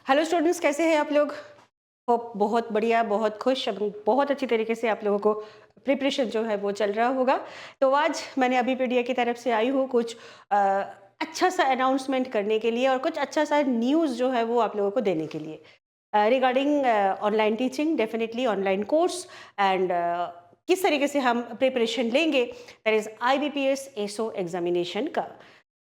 Hello students, कैसे हैं आप लोग? होप बहुत बढ़िया, बहुत खुश और बहुत अच्छी तरीके से आप लोगों को प्रिपरेशन जो है वो चल रहा होगा। तो आज मैंने अभिपीडिया की तरफ से आई हूँ कुछ अ, अच्छा सा अनाउंसमेंट करने के लिए और कुछ अच्छा सा न्यूज़ जो है वो आप लोगों को देने के लिए regarding online teaching, definitely online course and किस तरीके से हम प्रिपरेशन लेंगे, that is IBPS SO examination का।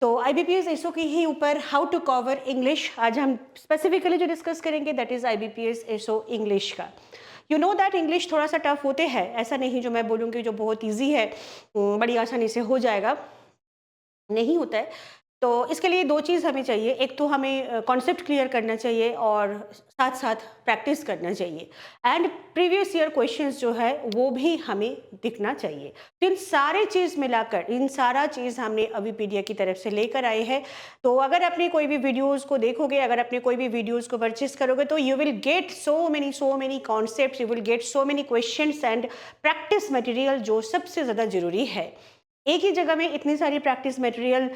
तो IBPS एसओ के ही ऊपर हाउ टू कवर इंग्लिश आज हम स्पेसिफिकली जो डिस्कस करेंगे, that is IBPS SO English का। यू नो दैट इंग्लिश थोड़ा सा टफ होते हैं, ऐसा नहीं जो मैं बोलूँगी जो बहुत इजी है, बड़ी आसानी से हो जाएगा, नहीं होता है। तो इसके लिए 2 चीज़ हमें चाहिए, एक तो हमें कॉन्सेप्ट क्लियर करना चाहिए और साथ-साथ प्रैक्टिस करना चाहिए एंड प्रीवियस ईयर क्वेश्चंस जो है वो भी हमें दिखना चाहिए। तो इन सारे चीज़ मिलाकर, इन सारा चीज़ हमने अभिपीडिया की तरफ से लेकर आए हैं। तो अगर आपने कोई भी वीडियोज़ को देखोगे, अगर आपने कोई भी वीडियोज़ को परचेज़ करोगे तो you will get so many concepts, you will get so many questions and practice material जो सबसे ज़्यादा ज़रूरी है। एक ही जगह में इतनी सारी प्रैक्टिस मटेरियल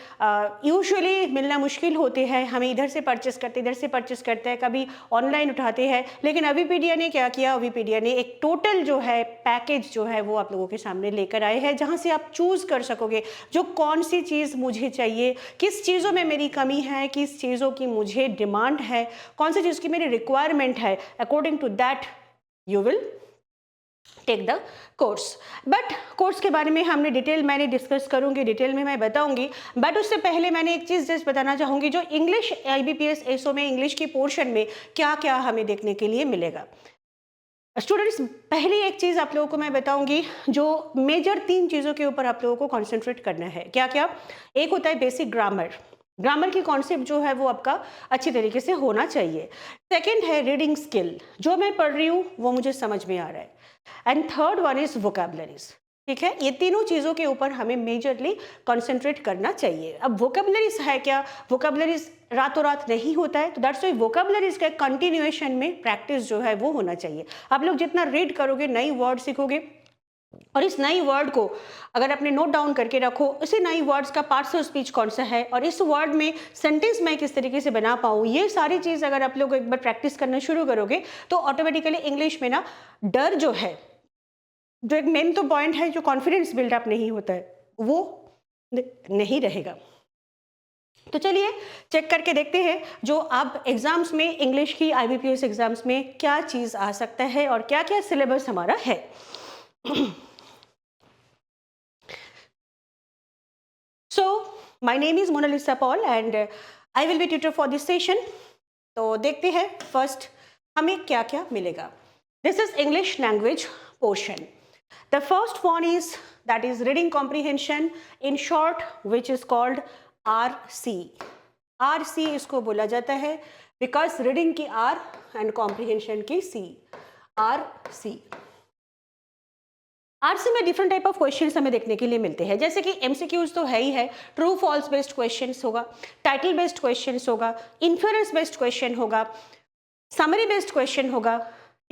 यूजुअली मिलना मुश्किल होते हैं, हमें इधर से परचेस करते हैं, कभी ऑनलाइन उठाते हैं। लेकिन अभिपीडिया ने क्या किया, अभिपीडिया ने एक टोटल जो है पैकेज जो है वो आप लोगों के सामने लेकर आए हैं, जहां से आप चूज़ कर सकोगे जो कौन सी चीज़ मुझे चाहिए, किस चीज़ों में मेरी कमी है, किस चीज़ों की मुझे डिमांड है, कौन सी चीज़ की मेरी रिक्वायरमेंट है। According to that you will take the course. But course के बारे में हमने डिटेल मैंने डिस्कस करूंगी, डिटेल में मैं बताऊंगी। बट उससे पहले मैंने एक चीज़ जस्ट बताना चाहूंगी, जो इंग्लिश IBPS एसओ में इंग्लिश की पोर्शन में क्या क्या हमें देखने के लिए मिलेगा। स्टूडेंट्स, पहली एक चीज़ आप लोगों को मैं बताऊंगी, जो मेजर 3 चीज़ों के ऊपर आप लोगों को कॉन्सेंट्रेट करना है। क्या क्या? एक होता है बेसिक ग्रामर, ग्रामर की कॉन्सेप्ट जो है वो आपका अच्छी तरीके से होना चाहिए। सेकेंड है रीडिंग स्किल, जो मैं पढ़ रही हूँ वो मुझे समझ में आ रहा है। And third one is vocabularies. ठीक है, ये तीनों चीज़ों के ऊपर हमें मेजरली कंसंट्रेट करना चाहिए। अब वोकैबुलरीज है क्या? वोकैबुलरीज रातों रात नहीं होता है, तो दैट्स वाई वोकैबुलरीज का कंटिन्यूएशन में प्रैक्टिस जो है वो होना चाहिए। आप लोग जितना रीड करोगे, नई वर्ड सीखोगे और इस नई वर्ड को अगर आपने नोट डाउन करके रखो, इसी नई वर्ड्स का पार्ट्स ऑफ स्पीच कौन सा है और इस वर्ड में सेंटेंस मैं किस तरीके से बना पाऊँ, ये सारी चीज़ अगर आप लोग एक बार प्रैक्टिस करना शुरू करोगे तो ऑटोमेटिकली इंग्लिश में ना डर जो है, जो एक मेन तो पॉइंट है, जो कॉन्फिडेंस बिल्डअप नहीं होता है, वो नहीं रहेगा। तो चलिए चेक करके देखते हैं जो अब एग्जाम्स में, इंग्लिश की IBPS एग्जाम्स में क्या चीज़ आ सकता है और क्या क्या सिलेबस हमारा है। So, my name is Monalisa Paul and I will be tutor for this session. तो देखते हैं फर्स्ट हमें क्या क्या मिलेगा। This is English language portion. The first one is that is reading comprehension, in short which is called RC। RC इसको बोला जाता है बिकॉज रीडिंग की R एंड कॉम्प्रिहेंशन की C, RC। आरसी में डिफरेंट टाइप ऑफ क्वेश्चंस हमें देखने के लिए मिलते हैं, जैसे कि एमसीक्यूज तो है ही है, ट्रू फॉल्स बेस्ड क्वेश्चंस होगा, टाइटल बेस्ड क्वेश्चंस होगा, इन्फ्रेंस बेस्ड क्वेश्चन होगा, समरी बेस्ड क्वेश्चन होगा।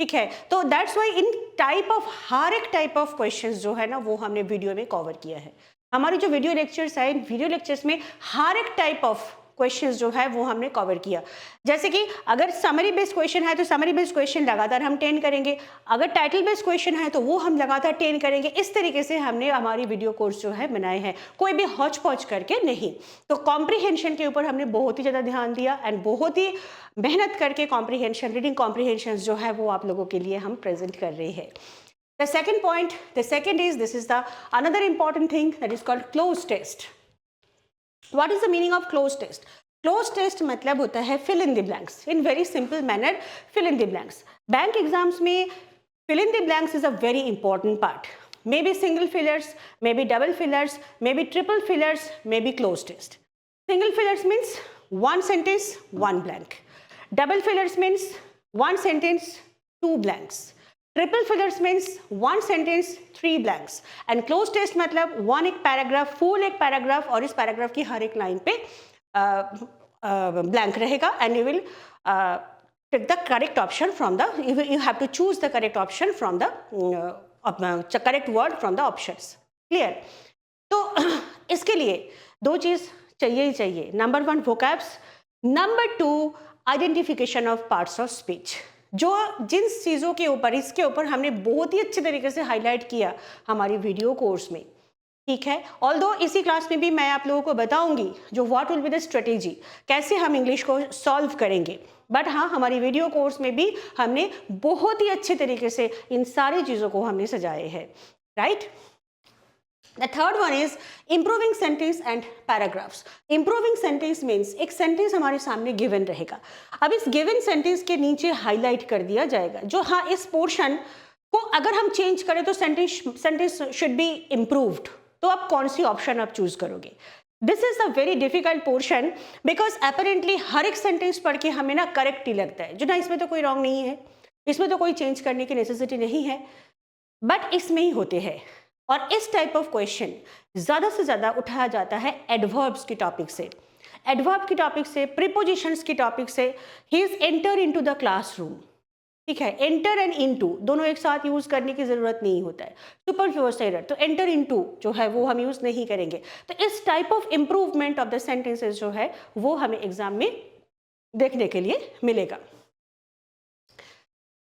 ठीक है, तो that's why in type of her एक टाइप ऑफ क्वेश्चंस जो है ना वो हमने वीडियो में कवर किया है। हमारी जो वीडियो लेक्चर्स है, इन वीडियो लेक्चर्स में हर एक टाइप ऑफ क्वेश्चंस जो है वो हमने कवर किया। जैसे कि अगर समरी बेस्ड क्वेश्चन है तो समरी बेस्ड क्वेश्चन लगातार हम 10 करेंगे, अगर टाइटल बेस्ड क्वेश्चन है तो वो हम लगातार 10 करेंगे। इस तरीके से हमने हमारी वीडियो कोर्स जो है बनाए हैं, कोई भी हौच पौच करके नहीं। तो कॉम्प्रिहेंशन के ऊपर हमने बहुत ही ज़्यादा ध्यान दिया एंड बहुत ही मेहनत करके कॉम्प्रिहेंशन, रीडिंग कॉम्प्रिहेंशन जो है वो आप लोगों के लिए हम प्रेजेंट कर रहे हैं। The second point, the second is, this is the another important thing that is called cloze test. What is the meaning of cloze test? Cloze test मतलब होता है fill in the blanks. In very simple manner, fill in the blanks. Bank exams में fill in the blanks is a very important part. Maybe single fillers, maybe double fillers, maybe triple fillers, maybe cloze test. Single fillers means one sentence, one blank. Double fillers means one sentence, two blanks. Triple fillers means one sentence, 3 blanks and cloze test मतलब one एक paragraph, full एक paragraph और इस paragraph की हर एक line पे blank रहेगा and you will take the correct option from the, you have to choose the correct option from the correct word from the options. Clear? तो इसके लिए 2 चीज़ चाहिए ही चाहिए। Number 1 vocabs, number 2 identification of parts of speech, जो जिन चीज़ों के ऊपर इसके ऊपर हमने बहुत ही अच्छे तरीके से हाईलाइट किया हमारी वीडियो कोर्स में, ठीक है। ऑल्दो इसी क्लास में भी मैं आप लोगों को बताऊंगी जो what will be the strategy, कैसे हम इंग्लिश को सॉल्व करेंगे, बट हाँ हमारी वीडियो कोर्स में भी हमने बहुत ही अच्छे तरीके से इन सारी चीज़ों को हमने सजाए हैं, right. The third one is improving sentence and paragraphs. Improving sentence means एक sentence हमारे सामने given रहेगा, अब इस given sentence के नीचे highlight कर दिया जाएगा जो हाँ इस portion को अगर हम change करें तो sentence should be improved, तो आप कौन सी ऑप्शन आप चूज करोगे। This is a very difficult portion because apparently हर एक सेंटेंस पढ़ के हमें ना करेक्ट ही लगता है जो ना इसमें तो कोई रॉन्ग नहीं है, इसमें तो कोई चेंज करने की नेसेसिटी नहीं है, बट इसमें ही होते हैं। और इस टाइप ऑफ क्वेश्चन ज़्यादा से ज़्यादा उठाया जाता है एडवर्ब्स की टॉपिक से, एडवर्ब की टॉपिक से, प्रीपोजिशंस की टॉपिक से। He is enter into the classroom, ठीक है। एंटर एंड इनटू दोनों एक साथ यूज करने की जरूरत नहीं होता है, सुपरफ्लुअस एरर, तो एंटर इनटू जो है वो हम यूज नहीं करेंगे। तो इस type of improvement of the sentences जो है वो हमें एग्जाम में देखने के लिए मिलेगा।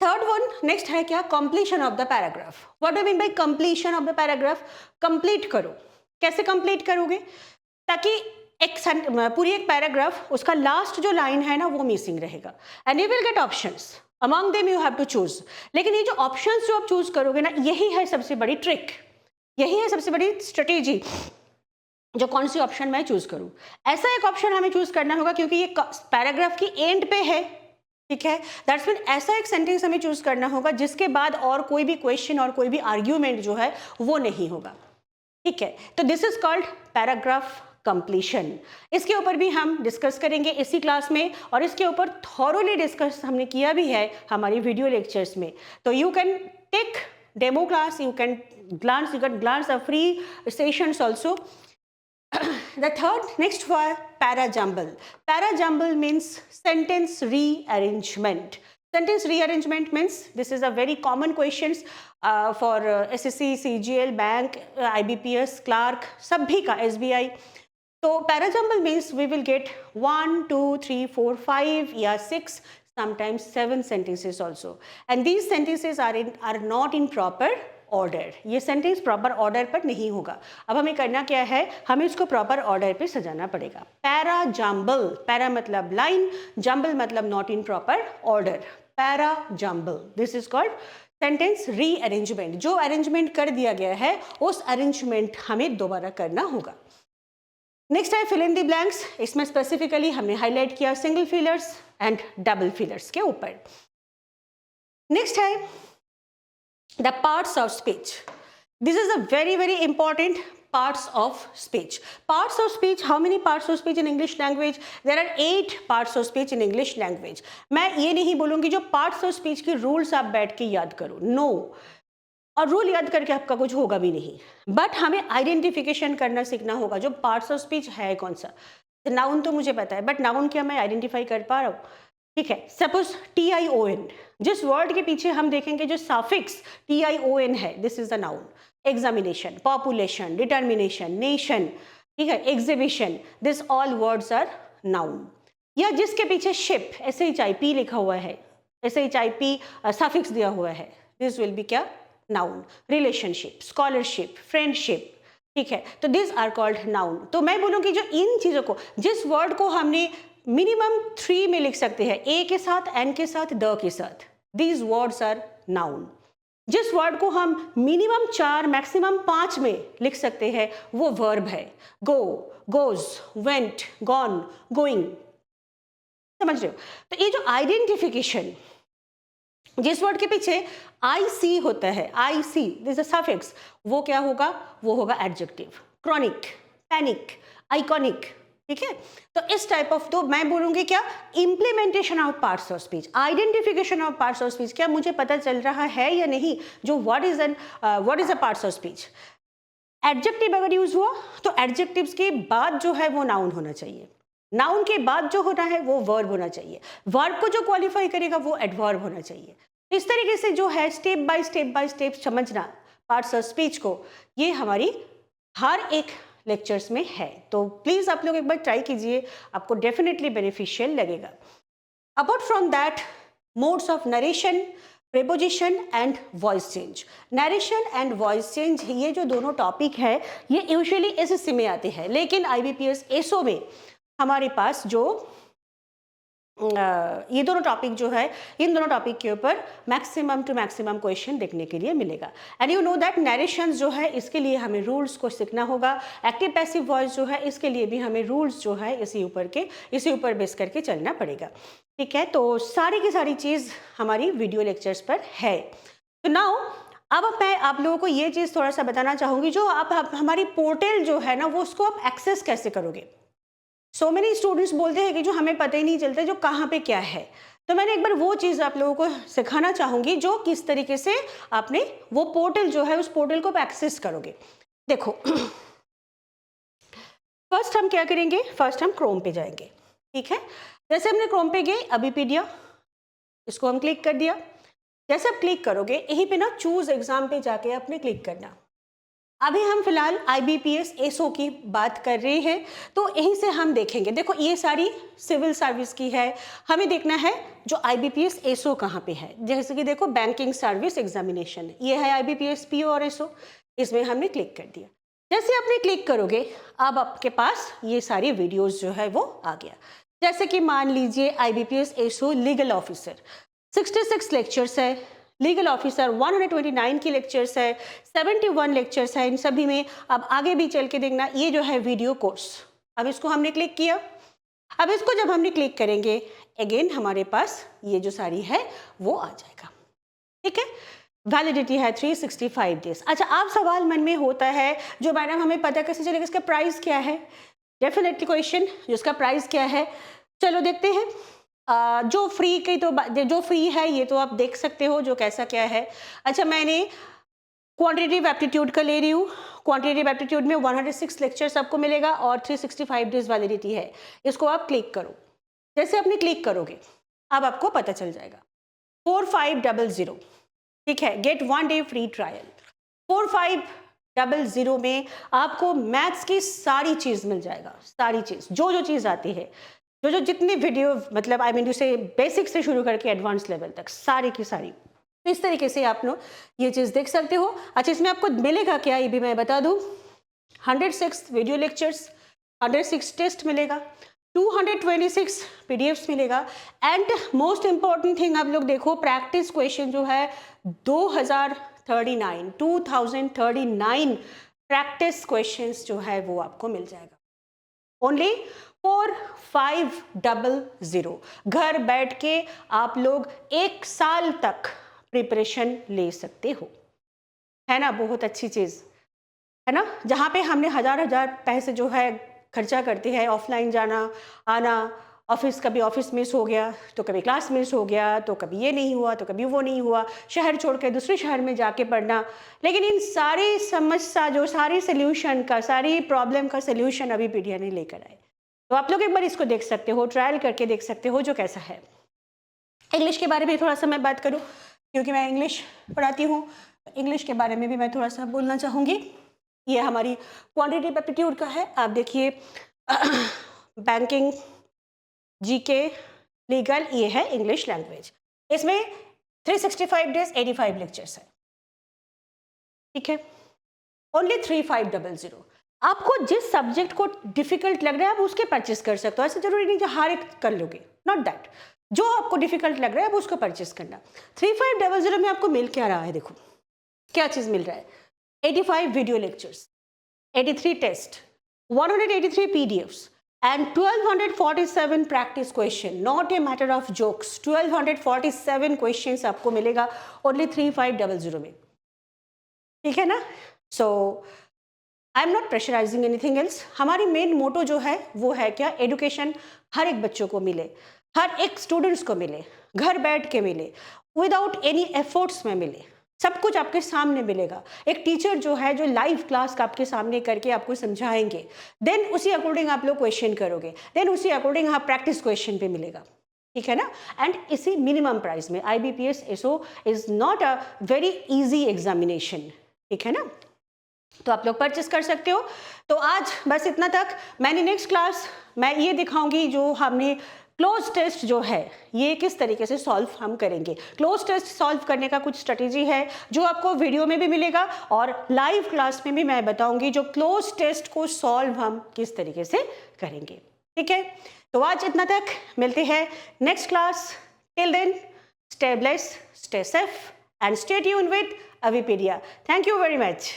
थर्ड वन नेक्स्ट है क्या, completion of the paragraph. What do mean by completion of the paragraph, complete करो। कैसे कंप्लीट करोगे, ताकि पूरी एक पैराग्राफ उसका लास्ट जो लाइन है ना वो मिसिंग रहेगा, and you will get options, among them you have to choose. लेकिन ये जो ऑप्शंस जो आप चूज करोगे ना, यही है सबसे बड़ी ट्रिक, यही है सबसे बड़ी स्ट्रेटेजी, जो कौन सी ऑप्शन मैं चूज करूं। ऐसा एक ऑप्शन हमें चूज करना होगा क्योंकि ये पैराग्राफ की एंड पे है, ठीक है। दैट्स मीन ऐसा एक सेंटेंस हमें चूज करना होगा जिसके बाद और कोई भी क्वेश्चन और कोई भी आर्ग्यूमेंट जो है वो नहीं होगा, ठीक है। तो this is called paragraph completion. इसके ऊपर भी हम डिस्कस करेंगे इसी क्लास में, और इसके ऊपर थॉरोली डिस्कस हमने किया भी है हमारी वीडियो लेक्चर्स में। तो you can take demo class, you can glance a free sessions also. The third next for parajumble. Parajumble means sentence rearrangement. Sentence rearrangement means this is a very common questions for SSC, CGL, bank, IBPS, clerk, सभी का SBI. तो parajumble means we will get 1, 2, 3, 4, 5 या 6, sometimes 7 sentences also, and these sentences are not in proper order. ये sentence proper order पर नहीं होगा। अब हमें करना क्या है, हमें इसको प्रॉपर ऑर्डर पे सजाना पड़ेगा। पैरा जम्बल, पैरा मतलब लाइन, जम्बल मतलब not in proper order, para jumble, this is called sentence rearrangement. जो अरेंजमेंट कर दिया गया है उस अरेंजमेंट हमें दोबारा करना होगा। नेक्स्ट है फिल इन द ब्लैंक्स। इसमें स्पेसिफिकली हमने हाईलाइट किया single fillers and double fillers के ऊपर। नेक्स्ट है the parts of speech. This is a very important parts of speech. Parts of speech, how many parts of speech in English language? There are 8 parts of speech in English language. मैं ये नहीं बोलूँगी जो parts of speech के rules आप बैठ के याद करो, no, और रूल याद करके आपका कुछ होगा भी नहीं, बट हमें आइडेंटिफिकेशन करना सीखना होगा जो पार्ट्स ऑफ स्पीच है कौन सा। नाउन तो मुझे पता है, बट नाउन क्या मैं आइडेंटिफाई कर पा रहा हूँ, ठीक है। सपोज TION, जिस वर्ड के पीछे हम देखेंगे जो सफिक्स TION है, this is the noun. Examination, population, determination, nation, ठीक है, exhibition, this all words are noun. या जिसके पीछे शिप SHIP लिखा हुआ है, SHIP सफिक्स दिया हुआ है, दिस विल बी क्या, नाउन। रिलेशनशिप, स्कॉलरशिप, फ्रेंडशिप, ठीक है, तो दिस आर कॉल्ड नाउन। तो मैं बोलूँगी जो इन चीज़ों को, जिस वर्ड को हमने मिनिमम 3 में लिख सकते हैं, ए के साथ, एन के साथ, द के साथ, दीज वर्ड्स आर नाउन। जिस वर्ड को हम मिनिमम 4 मैक्सिमम 5 में लिख सकते हैं वो वर्ब है। गो, गोज, वेंट, गॉन, गोइंग, समझ रहे हो। तो ये जो आइडेंटिफिकेशन, जिस वर्ड के पीछे IC होता है, IC दिस इज सफिक्स, वो क्या होगा, वो होगा एडजेक्टिव। क्रॉनिक, पैनिक, आइकॉनिक, ठीक है। तो इस टाइप ऑफ, तो मैं बोलूंगी क्या, implementation of parts of speech, identification of parts of speech, क्या मुझे पता चल रहा है या नहीं जो what is a parts of speech. Adjective अगर यूज हुआ तो एडजेक्टिव्स के बाद जो है वो नाउन होना चाहिए, नाउन के बाद जो होना है वो वर्ब होना चाहिए, वर्ब को जो क्वालिफाई करेगा वो एडवर्ब होना चाहिए। इस तरीके से जो है स्टेप बाय स्टेप समझना पार्ट्स ऑफ स्पीच को, ये हमारी हर एक लेक्चर्स में है। तो प्लीज़ आप लोग एक बार ट्राई कीजिए, आपको डेफिनेटली बेनिफिशियल लगेगा। Apart from that, modes of narration, preposition and voice change. Narration and voice change, ये जो दोनों टॉपिक है ये यूजुअली एसएससी में आते हैं, लेकिन आईबीपीएस एसओ में हमारे पास जो ये दोनों टॉपिक जो है, इन दोनों टॉपिक के ऊपर मैक्सिमम टू मैक्सिमम क्वेश्चन देखने के लिए मिलेगा। And you know that narration जो है इसके लिए हमें रूल्स को सीखना होगा। एक्टिव पैसिव वॉइस जो है इसके लिए भी हमें रूल्स जो है इसी ऊपर बेस करके चलना पड़ेगा। ठीक है, तो सारी की सारी चीज़ हमारी वीडियो लेक्चर्स पर है। तो नाउ अब मैं आप लोगों को ये चीज़ थोड़ा सा बताना चाहूँगी, जो आप हमारी पोर्टल जो है ना वो उसको आप एक्सेस कैसे करोगे। सो मेनी स्टूडेंट्स बोलते हैं कि जो हमें पता ही नहीं चलता जो कहाँ पे क्या है। तो मैंने एक बार वो चीज़ आप लोगों को सिखाना चाहूँगी, जो किस तरीके से आपने वो पोर्टल जो है उस पोर्टल को आप एक्सेस करोगे। देखो फर्स्ट हम क्या करेंगे, फर्स्ट हम क्रोम पे जाएंगे। ठीक है, जैसे हमने क्रोम पे गए अबीपीडिया, इसको हम क्लिक कर दिया। जैसे आप क्लिक करोगे यहीं पे ना चूज एग्जाम पे जाके आपने क्लिक करना। अभी हम फिलहाल आईबीपीएस एसओ की बात कर रहे हैं, तो यहीं से हम देखेंगे। देखो ये सारी सिविल सर्विस की है, हमें देखना है जो आईबीपीएस एसओ कहाँ पे है। जैसे कि देखो बैंकिंग सर्विस एग्जामिनेशन, ये है आईबीपीएस पीओ और एसओ, इसमें हमने क्लिक कर दिया। जैसे आपने क्लिक करोगे अब आपके पास ये सारी वीडियोज जो है वो आ गया। जैसे कि मान लीजिए IBPS SO legal officer 66 lectures है, लीगल ऑफिसर 129 की लेक्चर्स है, 71 लेक्चर्स है इन सभी में। अब आगे भी चल के देखना, ये जो है वीडियो कोर्स, अब इसको हमने क्लिक किया। अब इसको जब हमने क्लिक करेंगे अगेन हमारे पास ये जो सारी है वो आ जाएगा। ठीक है, वैलिडिटी है 365 डेज। अच्छा, आप सवाल मन में होता है जो मैडम हमें पता कैसे चलेगा इसका प्राइस क्या है। डेफिनेटली क्वेश्चन, जिसका प्राइस क्या है, चलो देखते हैं। जो फ्री की तो जो फ्री है ये तो आप देख सकते हो जो कैसा क्या है। अच्छा, मैंने क्वांटिटेटिव एप्टीट्यूड का ले रही हूँ। क्वांटिटेटिव एप्टीट्यूड में 106 लेक्चर्स आपको मिलेगा और 365 डेज वैलिडिटी है। इसको आप क्लिक करो। जैसे आपने क्लिक करोगे अब आपको पता चल जाएगा 4500, ठीक है, गेट 1 डे फ्री ट्रायल। 4500 में आपको मैथ्स की सारी चीज़ मिल जाएगा, सारी चीज़, जो चीज़ आती है, जो जितनी वीडियो, मतलब आई मीन टू से बेसिक से शुरू करके एडवांस लेवल तक सारी की सारी। तो इस तरीके से आप लोग ये चीज़ देख सकते हो। अच्छा, इसमें आपको मिलेगा क्या ये भी मैं बता दूं। 106 वीडियो लेक्चर्स, 106 टेस्ट मिलेगा, 226 पीडीएफ्स मिलेगा, एंड मोस्ट इंपॉर्टेंट थिंग आप लोग देखो, प्रैक्टिस क्वेश्चन जो है 2039 प्रैक्टिस क्वेश्चंस जो है वो आपको मिल जाएगा ओनली 4500। घर बैठ के आप लोग 1 साल तक प्रिपरेशन ले सकते हो, है ना। बहुत अच्छी चीज़ है ना, जहाँ पे हमने हजार पैसे जो है खर्चा करते हैं, ऑफलाइन जाना आना, ऑफिस, कभी ऑफिस मिस हो गया तो कभी क्लास मिस हो गया तो कभी ये नहीं हुआ तो कभी वो नहीं हुआ, शहर छोड़ के दूसरे शहर में जाके पढ़ना। लेकिन इन सारी समस्या जो सारी सोल्यूशन का, सारी प्रॉब्लम का सोल्यूशन अभी पीडिया ने लेकर आए। तो आप लोग एक बार इसको देख सकते हो, ट्रायल करके देख सकते हो जो कैसा है। इंग्लिश के बारे में थोड़ा सा मैं बात करूँ क्योंकि मैं इंग्लिश पढ़ाती हूँ, इंग्लिश के बारे में भी मैं थोड़ा सा बोलना चाहूँगी। ये हमारी क्वांटिटेटिव एप्टीट्यूड का है। आप देखिए बैंकिंग, जीके, लीगल, ये है इंग्लिश लैंग्वेज। इसमें 365 डेज 85 लेक्चर्स है। ठीक है, ओनली 3500। आपको जिस सब्जेक्ट को डिफिकल्ट लग रहा है आप उसके परचेस कर सकते हो, ऐसा जरूरी नहीं कि हर एक कर लोगे, नॉट दैट। जो आपको डिफिकल्ट लग रहा है आप उसको परचेस करना। 3500 में आपको मिल क्या रहा है, देखो क्या चीज़ मिल रहा है। 85 video lectures, 83 test, 183 PDFs and 1247 practice question, not a matter of jokes. 1247 questions आपको मिलेगा ओनली 3500 में, ठीक है ना। So I am not pressurising anything else. हमारी मेन मोटो जो है वो है क्या, एडुकेशन हर एक बच्चों को मिले, हर एक स्टूडेंट्स को मिले, घर बैठ के मिले, विदाउट एनी एफर्ट्स में मिले, सब कुछ आपके सामने मिलेगा। एक टीचर जो है जो लाइव क्लास का आपके सामने करके आपको समझाएंगे, देन उसी अकॉर्डिंग आप लोग क्वेश्चन करोगे, देन उसी अकॉर्डिंग आप प्रैक्टिस क्वेश्चन पे मिलेगा, ठीक है ना। एंड इसी मिनिमम प्राइस में IBPS SO is not a very easy examination, ठीक है ना। तो आप लोग परचेस कर सकते हो। तो आज बस इतना तक। मैंने नेक्स्ट क्लास मैं ये दिखाऊंगी जो हमने क्लोज टेस्ट जो है ये किस तरीके से सॉल्व हम करेंगे। क्लोज टेस्ट सॉल्व करने का कुछ स्ट्रेटेजी है जो आपको वीडियो में भी मिलेगा और लाइव क्लास में भी मैं बताऊंगी जो क्लोज टेस्ट को सॉल्व हम किस तरीके से करेंगे। ठीक है, तो आज इतना तक, मिलते हैं next class. Till then stay blessed, stay safe and stay tuned with Avipedia. Thank you very much.